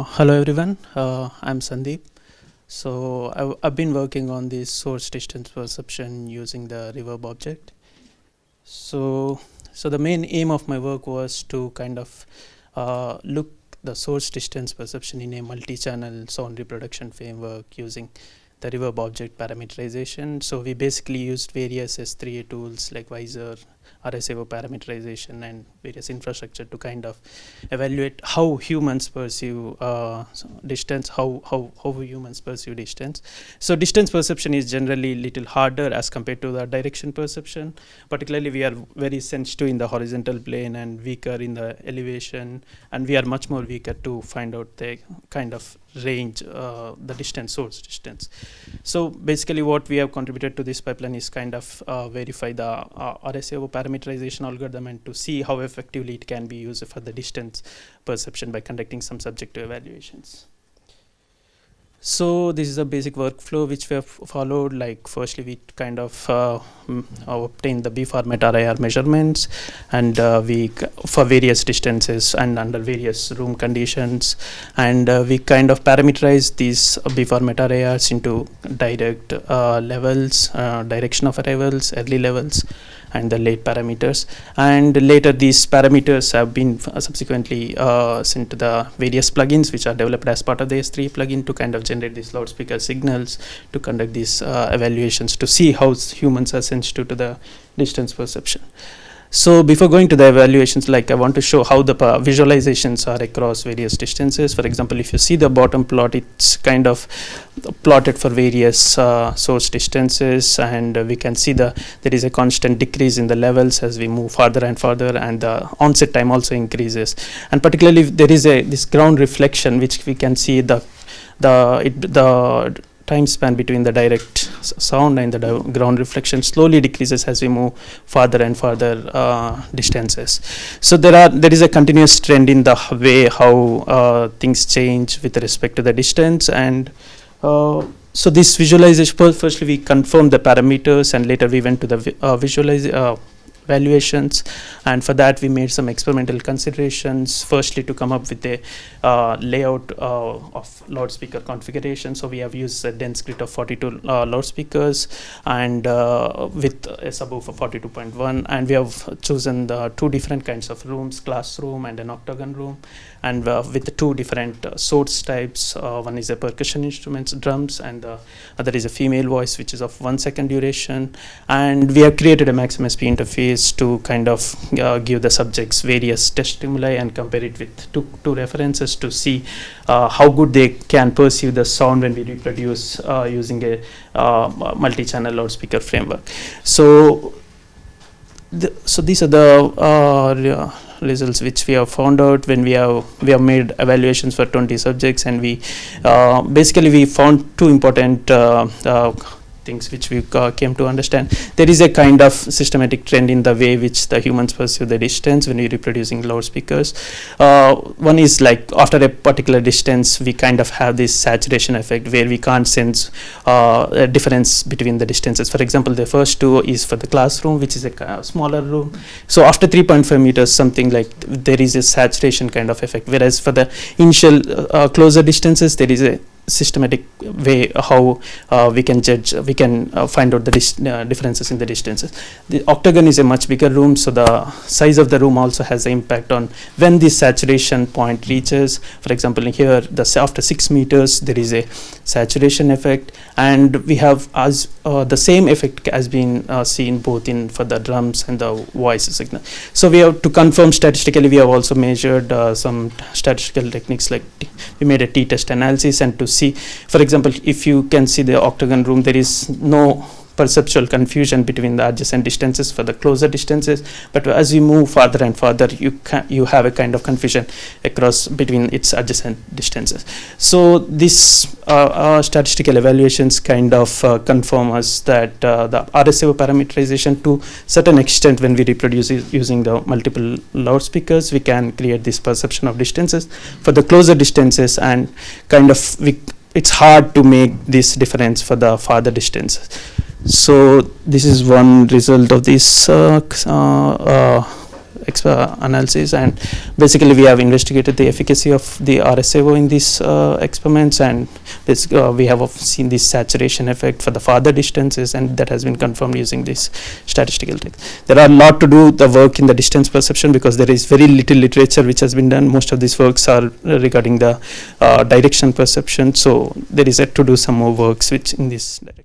Hello everyone, I'm Sandeep. So I've been working on this source distance perception using the reverb object. So the main aim of my work was to kind of look the source distance perception in a multi-channel sound reproduction framework using the reverb object parameterization. So we basically used various S3A tools like Visor, RSAO parameterization, and various infrastructure to kind of evaluate how humans perceive distance, how humans perceive distance. So distance perception is generally little harder as compared to the direction perception. Particularly, we are very sensitive in the horizontal plane and weaker in the elevation, and we are much more weaker to find out the kind of range, the distance, source distance. So basically what we have contributed to this pipeline is kind of verify the RSAO parameterization algorithm and to see how effectively it can be used for the distance perception by conducting some subjective evaluations. So this is a basic workflow which we have followed. Like firstly, we kind of obtain the B format RIR measurements, and we for various distances and under various room conditions, and we kind of parameterize these B format RIRs into direct levels, direction of arrivals, early levels, and the late parameters. And later these parameters have been subsequently sent to the various plugins which are developed as part of the S3 plugin to kind of generate these loudspeaker signals to conduct these evaluations to see how humans are sensitive to the distance perception. So before going to the evaluations, like I want to show how the visualizations are across various distances. For example, if you see the bottom plot, it's kind of plotted for various source distances, and we can see there is a constant decrease in the levels as we move farther and farther, and the onset time also increases. And particularly there is this ground reflection, which we can see the time span between the direct sound and the ground reflection slowly decreases as we move farther and farther distances. So there is a continuous trend in the way how things change with respect to the distance. And so this visualization, firstly we confirmed the parameters, and later we went to the evaluations, and for that we made some experimental considerations. Firstly, to come up with a layout of loudspeaker configuration. So we have used a dense grid of 42 loudspeakers, and with a subwoofer 42.1, and we have chosen the two different kinds of rooms, classroom and an octagon room, and with the two different source types. One is a percussion instruments, drums, and the other is a female voice, which is of 1 second duration. And we have created a Maximum SP interface to kind of give the subjects various test stimuli and compare it with two references to see how good they can perceive the sound when we reproduce using a multi-channel loudspeaker framework. So these are the results which we have found out when we have made evaluations for 20 subjects, and we basically we found two important things which we came to understand. There is a kind of systematic trend in the way which the humans perceive the distance when we're reproducing loudspeakers. One is like after a particular distance, we kind of have this saturation effect where we can't sense a difference between the distances. For example, the first two is for the classroom, which is a smaller room. So after 3.5 meters, something like there is a saturation kind of effect. Whereas for the initial closer distances, there is a systematic way how we can judge, we can find out the differences in the distances. The octagon is a much bigger room, so the size of the room also has an impact on when the saturation point reaches. For example, here after 6 meters there is a saturation effect, and we have as the same effect has been seen both for the drums and the voice signal. So we have to confirm statistically. We have also measured some statistical techniques, like we made a t-test analysis, and to see, for example, if you can see the octagon room, there is no perceptual confusion between the adjacent distances for the closer distances, but as you move farther and farther, you have a kind of confusion across between its adjacent distances. So this statistical evaluations kind of confirm us that the RSAO parameterization, to certain extent, when we reproduce using the multiple loudspeakers, we can create this perception of distances for the closer distances, and kind of it's hard to make this difference for the farther distances. So this is one result of this analysis, and basically we have investigated the efficacy of the RSAO in these experiments, and we have seen this saturation effect for the farther distances, and that has been confirmed using this statistical technique. There are a lot to do the work in the distance perception because there is very little literature which has been done. Most of these works are regarding the direction perception, so there is yet to do some more works which in this direction.